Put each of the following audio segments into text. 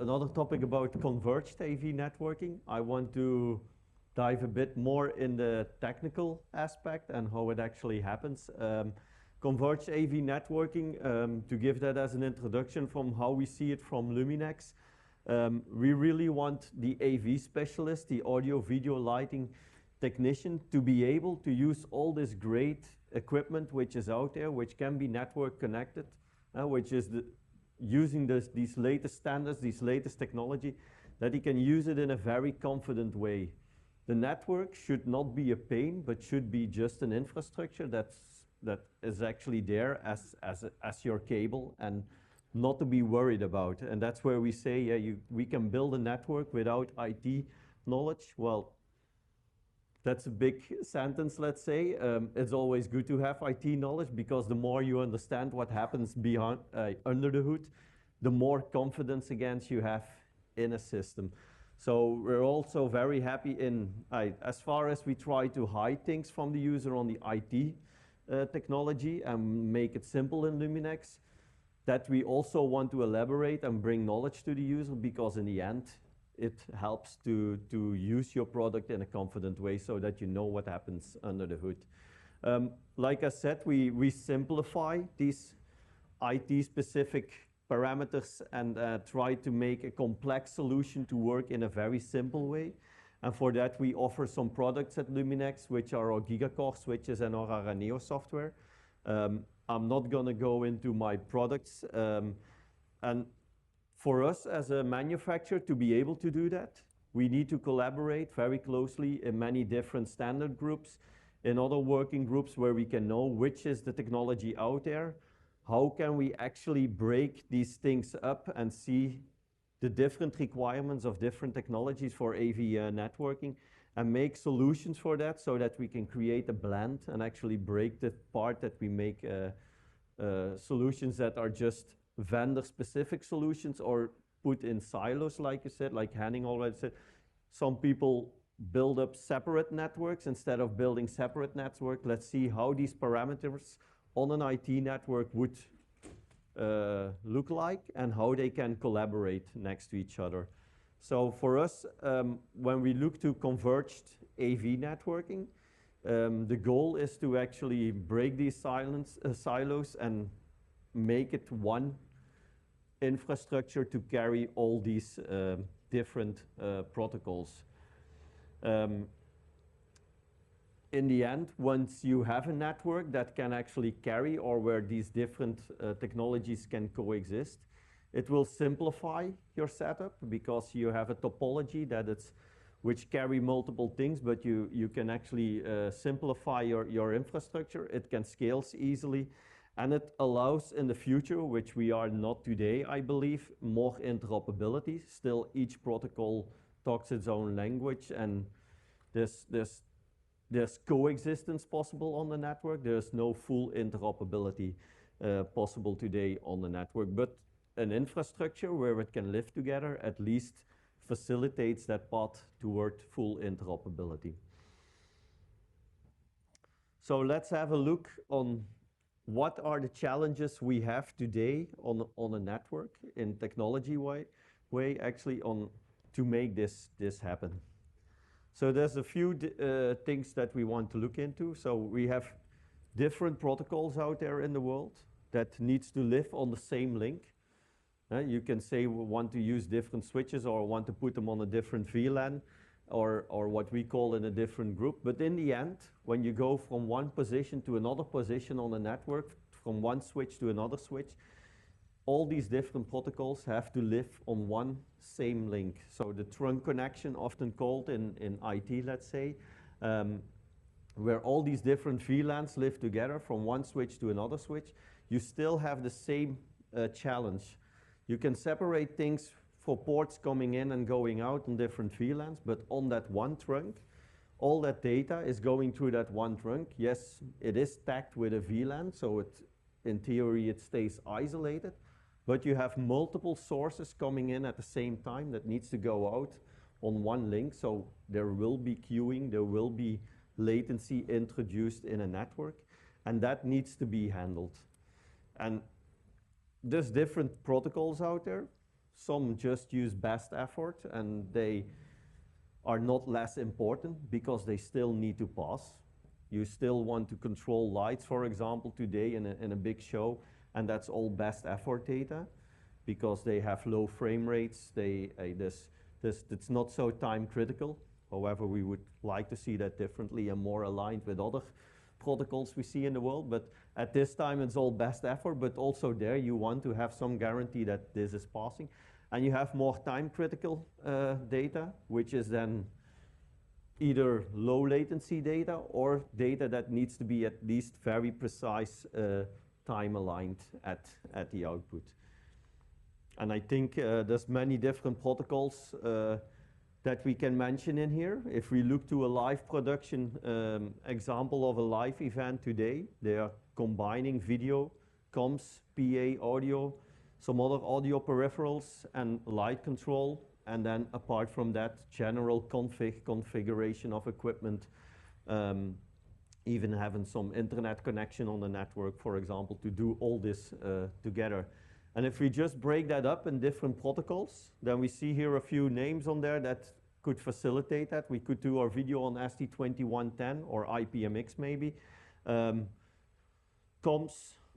another topic about converged AV networking. I want to dive a bit more in the technical aspect and how it actually happens. Converged AV networking, to give that as an introduction from how we see it from Luminex, we really want the AV specialist, the audio video lighting technician, to be able to use all this great equipment which is out there, which can be network connected, which is using these latest standards, these latest technology, that he can use it in a very confident way. The network should not be a pain, but should be just an infrastructure that is actually there as your cable and not to be worried about. And that's where we say, yeah, we can build a network without IT knowledge. Well, that's a big sentence, let's say. It's always good to have IT knowledge, because the more you understand what happens behind, under the hood, the more confidence again you have in a system. So we're also very happy as far as we try to hide things from the user on the IT technology and make it simple in Luminex, that we also want to elaborate and bring knowledge to the user, because in the end, it helps to use your product in a confident way so that you know what happens under the hood. Like I said, we simplify these IT-specific parameters and try to make a complex solution to work in a very simple way. And for that, we offer some products at Luminex, which are our gigacore switches and our Araneo software. I'm not going to go into my products. And for us as a manufacturer to be able to do that, we need to collaborate very closely in many different standard groups, in other working groups where we can know which is the technology out there. How can we actually break these things up and see the different requirements of different technologies for AV networking and make solutions for that, so that we can create a blend and actually break the part that we make solutions that are just vendor-specific solutions or put in silos, like you said, like Henning already said. Some people build up separate networks instead of building separate networks. Let's see how these parameters on an IT network would look like and how they can collaborate next to each other. So for us, when we look to converged AV networking, the goal is to actually break these silos and make it one infrastructure to carry all these different protocols. In the end, once you have a network that can actually carry, or where these different technologies can coexist, it will simplify your setup, because you have a topology which carry multiple things, but you can actually simplify your infrastructure. It can scale easily, and it allows in the future, which we are not today, I believe, more interoperability. Still, each protocol talks its own language, and there's coexistence possible on the network. There's no full interoperability possible today on the network, but an infrastructure where it can live together at least facilitates that path toward full interoperability. So let's have a look on what are the challenges we have today on a network in technology way actually to make this happen. So there's a few things that we want to look into. So we have different protocols out there in the world that needs to live on the same link. You can say we want to use different switches or want to put them on a different VLAN or what we call in a different group. But in the end, when you go from one position to another position on the network, from one switch to another switch, all these different protocols have to live on one same link. So the trunk connection, often called in IT, let's say, where all these different VLANs live together from one switch to another switch, you still have the same challenge. You can separate things for ports coming in and going out on different VLANs, but on that one trunk, all that data is going through that one trunk. Yes, it is tagged with a VLAN, so in theory it stays isolated, but you have multiple sources coming in at the same time that needs to go out on one link, so there will be queuing, there will be latency introduced in a network, and that needs to be handled. And there's different protocols out there. Some just use best effort, and they are not less important because they still need to pass. You still want to control lights, for example, today in a big show, and that's all best effort data because they have low frame rates. It's not so time critical. However, we would like to see that differently and more aligned with other protocols we see in the world. But at this time, it's all best effort, but also there you want to have some guarantee that this is passing. And you have more time critical data, which is then either low latency data or data that needs to be at least very precise time aligned at the output. And I think there's many different protocols that we can mention in here. If we look to a live production example of a live event today, they are combining video, comms, PA, audio, some other audio peripherals, and light control. And then apart from that, general configuration of equipment, even having some internet connection on the network, for example, to do all this together. And if we just break that up in different protocols, then we see here a few names on there that could facilitate that. We could do our video on ST2110 or IPMX maybe. Comms,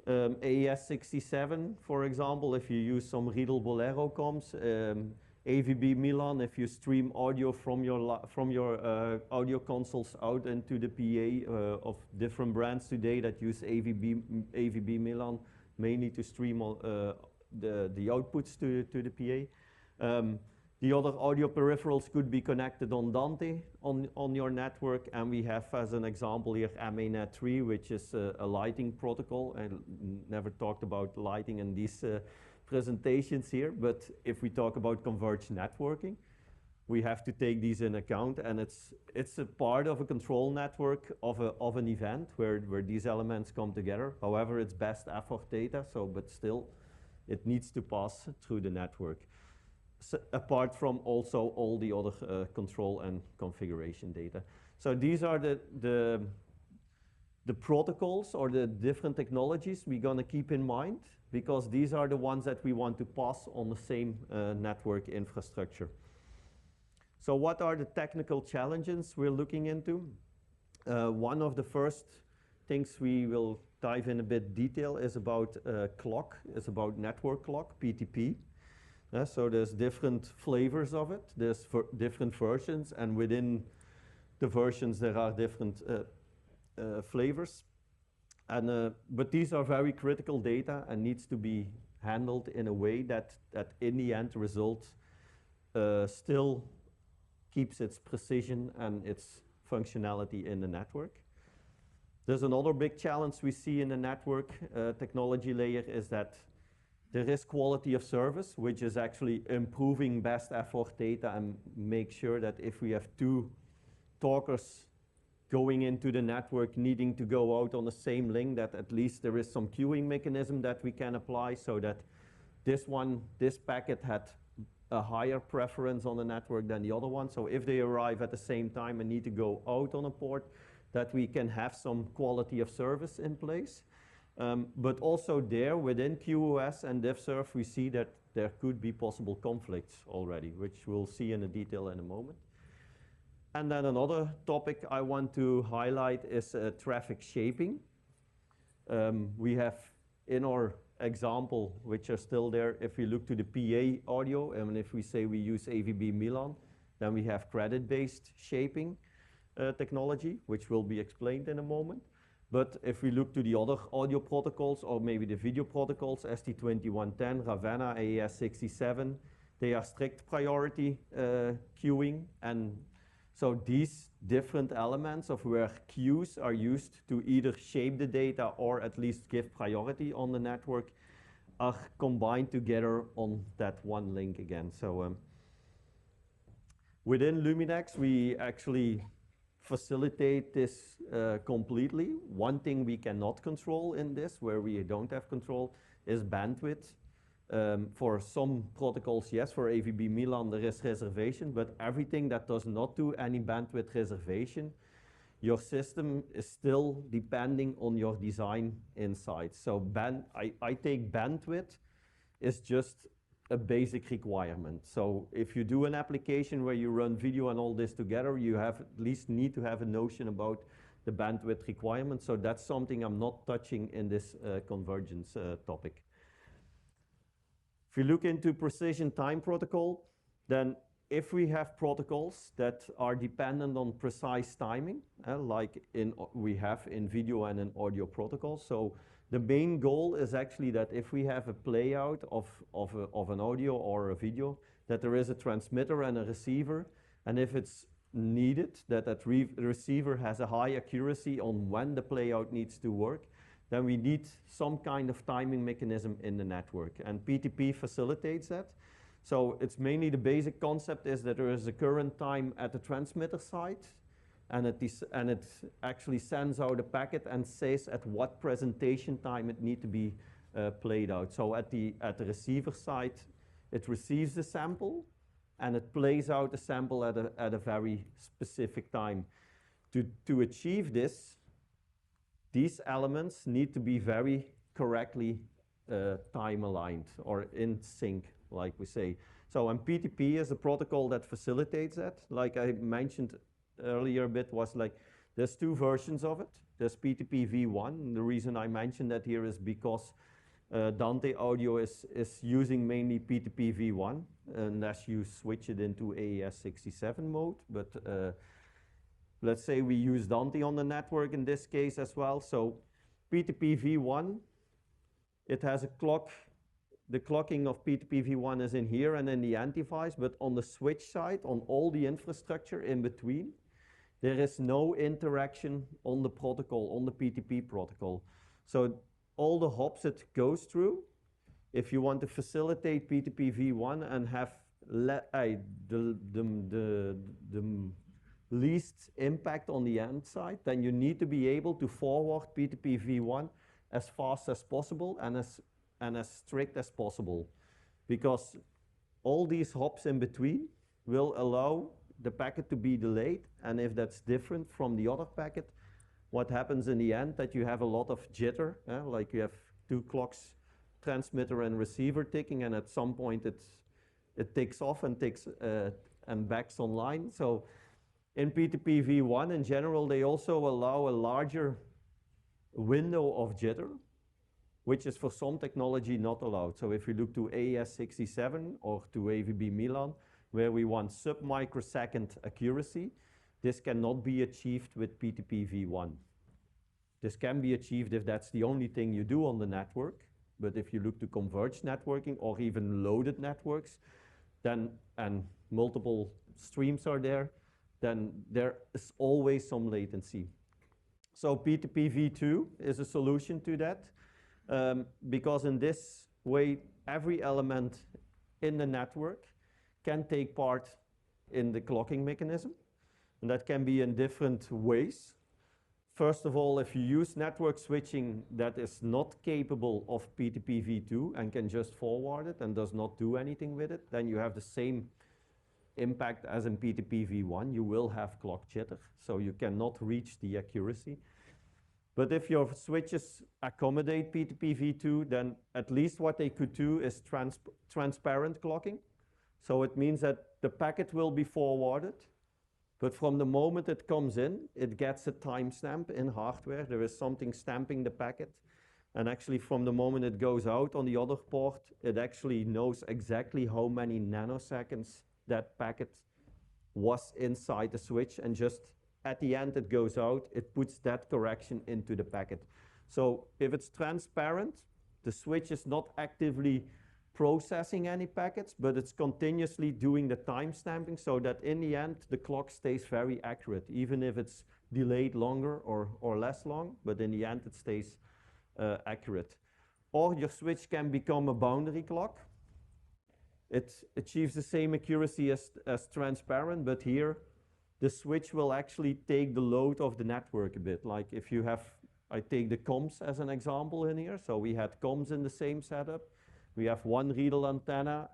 AES24, for example, if you use some Riedel Bolero comms. AVB Milan, if you stream audio from your audio consoles out into the PA of different brands today that use AVB Milan, mainly to stream the outputs to the PA. The other audio peripherals could be connected on Dante on your network, and we have as an example here MANet3, which is a lighting protocol. I never talked about lighting in these presentations here, but if we talk about converged networking, we have to take these in account, and it's a part of a control network of an event where these elements come together. However, it's best effort data, but still it needs to pass through the network. So apart from also all the other control and configuration data. So these are the protocols or the different technologies we're gonna keep in mind, because these are the ones that we want to pass on the same network infrastructure. So what are the technical challenges we're looking into? One of the first things we will dive in a bit detail is about clock, is about network clock, PTP. So there's different flavors of it, there's different versions, and within the versions there are different flavors. And, but these are very critical data and needs to be handled in a way that in the end result still keeps its precision and its functionality in the network. There's another big challenge we see in the network technology layer is that there is quality of service, which is actually improving best effort data and make sure that if we have two talkers going into the network needing to go out on the same link, that at least there is some queuing mechanism that we can apply so that this packet had a higher preference on the network than the other one. So if they arrive at the same time and need to go out on a port, that we can have some quality of service in place. But also there within QoS and DevServ, we see that there could be possible conflicts already, which we'll see in the detail in a moment. And then another topic I want to highlight is traffic shaping. We have in our example, which are still there, if we look to the PA audio, and if we say we use AVB Milan, then we have credit-based shaping technology, which will be explained in a moment. But if we look to the other audio protocols, or maybe the video protocols, ST2110, Ravenna, AES24, they are strict priority queuing. And so these different elements of where queues are used to either shape the data or at least give priority on the network are combined together on that one link again. So within Luminex, we actually facilitate this completely. One thing we cannot control in this, where we don't have control, is bandwidth. For some protocols, yes, for AVB Milan there is reservation, but everything that does not do any bandwidth reservation, your system is still depending on your design insights. So I take bandwidth is just a basic requirement. So if you do an application where you run video and all this together, you have at least need to have a notion about the bandwidth requirements. So that's something I'm not touching in this convergence topic. If you look into precision time protocol, then if we have protocols that are dependent on precise timing, like we have in video and in audio protocols, so the main goal is actually that if we have a playout of an audio or a video, that there is a transmitter and a receiver, and if it's needed, that receiver has a high accuracy on when the playout needs to work, then we need some kind of timing mechanism in the network. And PTP facilitates that. So it's mainly the basic concept is that there is a current time at the transmitter side, and it actually sends out a packet and says at what presentation time it needs to be played out. So at the receiver side, it receives the sample, and it plays out the sample at a very specific time. To achieve this, these elements need to be very correctly time aligned or in sync, like we say. So and PTP is a protocol that facilitates that. Like I mentioned earlier a bit, was like there's two versions of it. There's PTP v1. And the reason I mentioned that here is because Dante Audio is using mainly PTP v1 unless you switch it into AES24 mode. But let's say we use Dante on the network in this case as well. So PTP v1, it has a clock. The clocking of PTP v1 is in here and in the antivirus, but on the switch side, on all the infrastructure in between, there is no interaction on the protocol, on the PTP protocol. So all the hops it goes through, if you want to facilitate PTP v1 and have the least impact on the end side, then you need to be able to forward PTP v1 as fast as possible and as strict as possible, because all these hops in between will allow the packet to be delayed, and if that's different from the other packet, what happens in the end that you have a lot of jitter, like you have two clocks, transmitter and receiver ticking, and at some point it takes off and and backs online. So in PTP v1 in general, they also allow a larger window of jitter, which is for some technology not allowed. So if you look to AES24 or to AVB Milan, where we want sub-microsecond accuracy, this cannot be achieved with PTP v1. This can be achieved if that's the only thing you do on the network, but if you look to converged networking or even loaded networks, then, and multiple streams are there, then there is always some latency. So PTP v2 is a solution to that. Because in this way, every element in the network can take part in the clocking mechanism. And that can be in different ways. First of all, if you use network switching that is not capable of PTP v2 and can just forward it and does not do anything with it, then you have the same impact as in PTP v1. You will have clock jitter, so you cannot reach the accuracy. But if your switches accommodate PTP v2, then at least what they could do is transparent clocking. So it means that the packet will be forwarded, but from the moment it comes in, it gets a timestamp in hardware. There is something stamping the packet. And actually from the moment it goes out on the other port, it actually knows exactly how many nanoseconds that packet was inside the switch, and just at the end it goes out, it puts that correction into the packet. So if it's transparent, the switch is not actively processing any packets, but it's continuously doing the timestamping so that in the end the clock stays very accurate, even if it's delayed longer or less long, but in the end it stays accurate. Or your switch can become a boundary clock. It achieves the same accuracy as transparent, but here the switch will actually take the load of the network a bit. Like if you have, I take the comms as an example in here. So we had comms in the same setup. We have one Riedel antenna,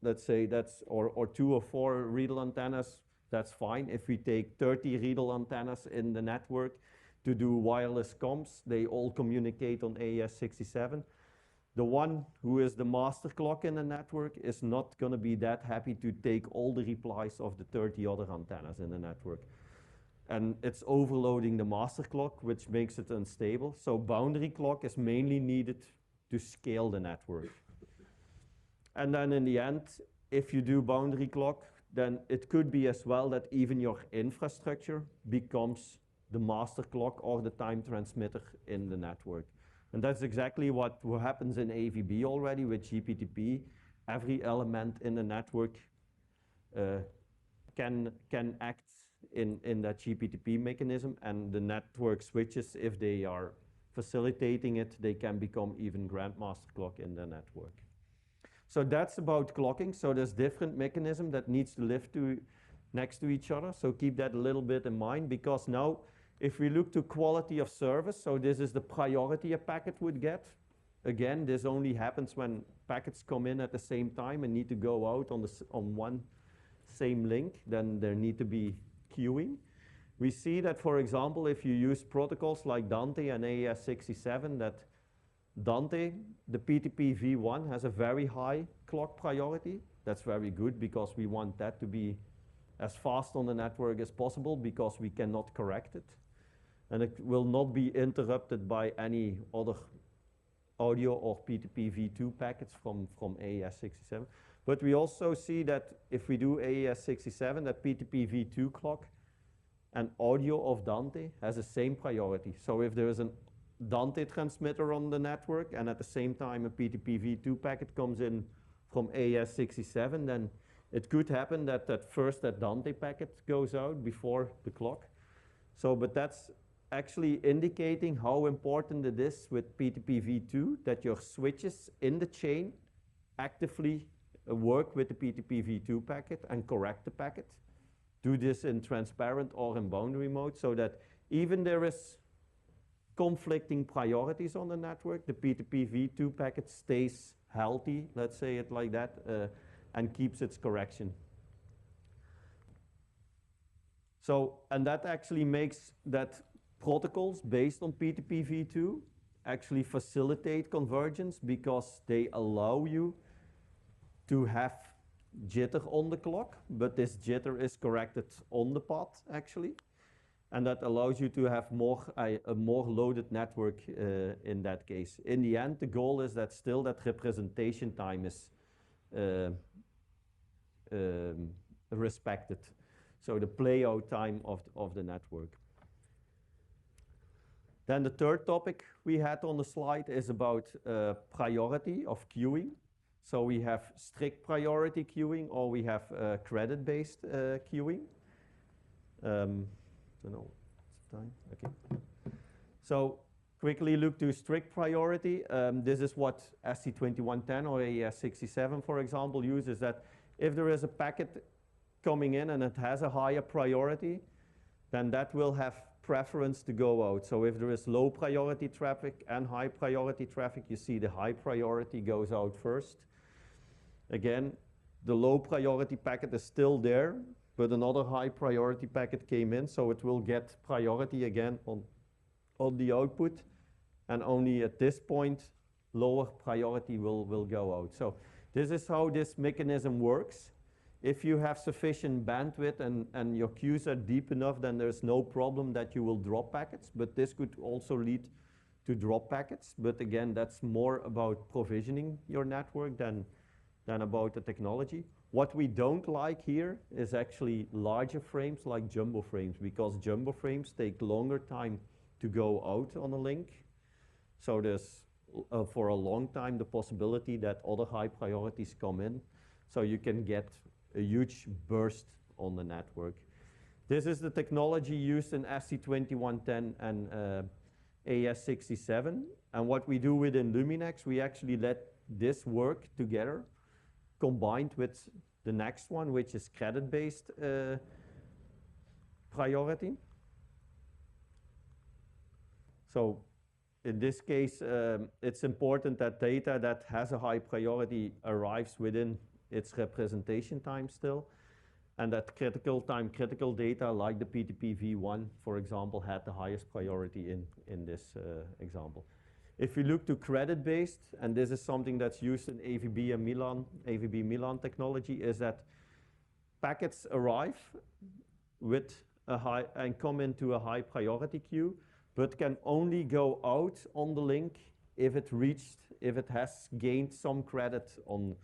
let's say that's, or 2 or 4 Riedel antennas, that's fine. If we take 30 Riedel antennas in the network to do wireless comms, they all communicate on AES24. The one who is the master clock in the network is not going to be that happy to take all the replies of the 30 other antennas in the network. And it's overloading the master clock, which makes it unstable. So boundary clock is mainly needed to scale the network. And then in the end, if you do boundary clock, then it could be as well that even your infrastructure becomes the master clock or the time transmitter in the network. And that's exactly what happens in AVB already with gPtP. Every element in the network can act in that gPtP mechanism, and the network switches, if they are facilitating it, they can become even grandmaster clock in the network. So that's about clocking. So there's different mechanism that needs to live next to each other. So keep that a little bit in mind, because now if we look to quality of service, so this is the priority a packet would get. Again, this only happens when packets come in at the same time and need to go out on one same link, then there need to be queuing. We see that, for example, if you use protocols like Dante and AES67, that Dante, the PTP v1, has a very high clock priority. That's very good, because we want that to be as fast on the network as possible, because we cannot correct it. And it will not be interrupted by any other audio or PTP v2 packets from AES67. But we also see that if we do AES67, that PTP v2 clock and audio of Dante has the same priority. So if there is a Dante transmitter on the network, and at the same time a PTP v2 packet comes in from AES67, then it could happen that that Dante packet goes out before the clock. So, but that's actually indicating how important it is with PTP v2 that your switches in the chain actively work with the PTP v2 packet and correct the packet. Do this in transparent or in boundary mode, so that even there is conflicting priorities on the network, the PTP v2 packet stays healthy, let's say it like that, and keeps its correction. So, and that actually makes that protocols based on PTP v2 actually facilitate convergence, because they allow you to have jitter on the clock, but this jitter is corrected on the path actually. And that allows you to have a more loaded network in that case. In the end, the goal is that still that representation time is respected. So the play-out time of the network. Then the third topic we had on the slide is about priority of queuing. So we have strict priority queuing, or we have credit-based queuing. Don't know, time, okay. So quickly look to strict priority. This is what SC2110 or AES67, for example, uses, that if there is a packet coming in and it has a higher priority, then that will have preference to go out. So if there is low priority traffic and high priority traffic, you see the high priority goes out first. Again, the low priority packet is still there, but another high priority packet came in, so it will get priority again on the output, and only at this point lower priority will go out. So this is how this mechanism works. If you have sufficient bandwidth and your queues are deep enough, then there's no problem that you will drop packets, but this could also lead to drop packets. But again, that's more about provisioning your network than about the technology. What we don't like here is actually larger frames like jumbo frames, because jumbo frames take longer time to go out on a link. So there's, for a long time, the possibility that other high priorities come in. So you can get a huge burst on the network. This is the technology used in SC2110 and AES67. And what we do within Luminex, we actually let this work together, combined with the next one, which is credit-based priority. So in this case, it's important that data that has a high priority arrives within its representation time still, and that critical data like the PTP v1, for example, had the highest priority in this example. If you look to credit-based, and this is something that's used in AVB and Milan, AVB Milan technology, is that packets arrive with a high and come into a high priority queue, but can only go out on the link if it has gained some credit on.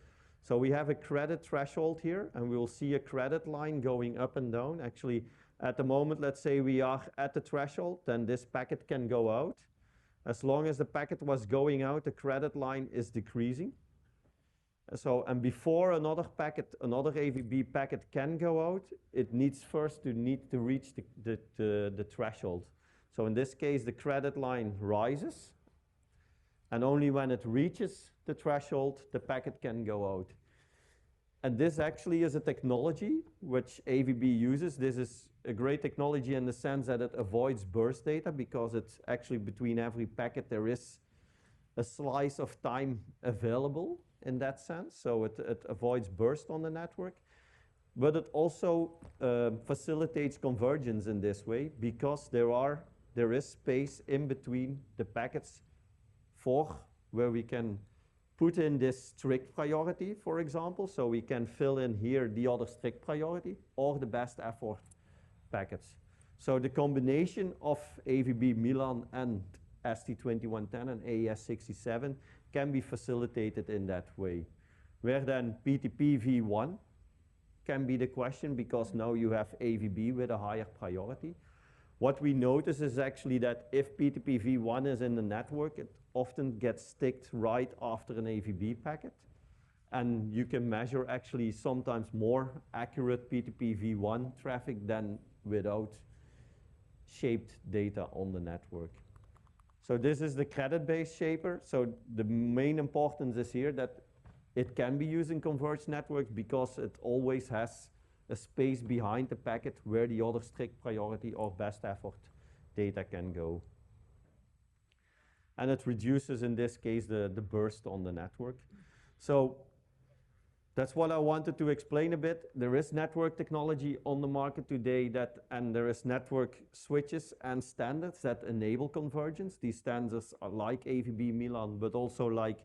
So we have a credit threshold here, and we will see a credit line going up and down. Actually, at the moment, let's say we are at the threshold, then this packet can go out. As long as the packet was going out, the credit line is decreasing. So, and before another AVB packet can go out, it needs first to reach the threshold. So in this case, the credit line rises, and only when it reaches the threshold, the packet can go out. And this actually is a technology which AVB uses. This is a great technology in the sense that it avoids burst data, because it's actually between every packet there is a slice of time available in that sense. So it avoids burst on the network. But it also facilitates convergence in this way, because there is space in between the packets for where we can put in this strict priority, for example. So we can fill in here the other strict priority or the best effort packets. So the combination of AVB Milan and ST2110 and AES67 can be facilitated in that way. Where then PTP v1 can be the question, because now you have AVB with a higher priority. What we notice is actually that if PTP v1 is in the network, it often gets sticked right after an AVB packet. And you can measure actually sometimes more accurate PTP v1 traffic than without shaped data on the network. So this is the credit-based shaper. So the main importance is here that it can be used in converged networks, because it always has a space behind the packet where the other strict priority or best effort data can go. And it reduces, in this case, the burst on the network. So that's what I wanted to explain a bit. There is network technology on the market today and there is network switches and standards that enable convergence. These standards are like AVB Milan, but also like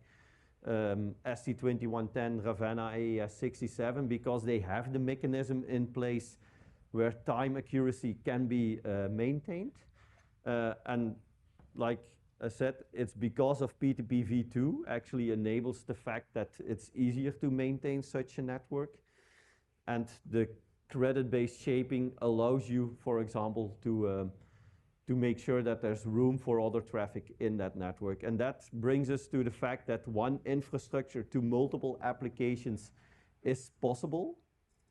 ST2110, Ravenna, AES67, because they have the mechanism in place where time accuracy can be maintained. And like I said, it's because of PTP v2 actually enables the fact that it's easier to maintain such a network. And the credit-based shaping allows you, for example, to make sure that there's room for other traffic in that network. And that brings us to the fact that one infrastructure to multiple applications is possible.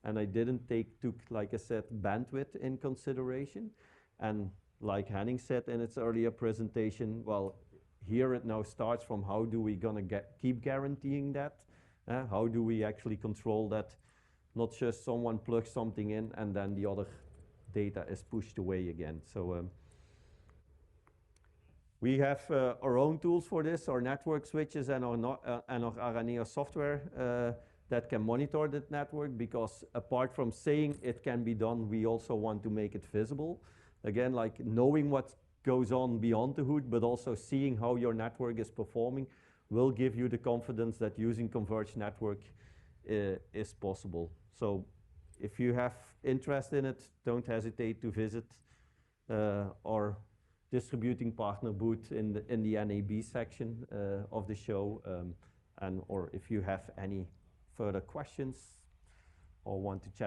And I didn't took, like I said, bandwidth in consideration. And like Henning said in its earlier presentation, well, here it now starts from how do we gonna keep guaranteeing that? How do we actually control that? Not just someone plugs something in and then the other data is pushed away again. So we have our own tools for this, our network switches and our RNA software that can monitor that network, because apart from saying it can be done, we also want to make it visible. Again, like knowing what goes on beyond the hood, but also seeing how your network is performing will give you the confidence that using converged network is possible. So if you have interest in it, don't hesitate to visit our distributing partner booth in the NAB section of the show. Or if you have any further questions or want to chat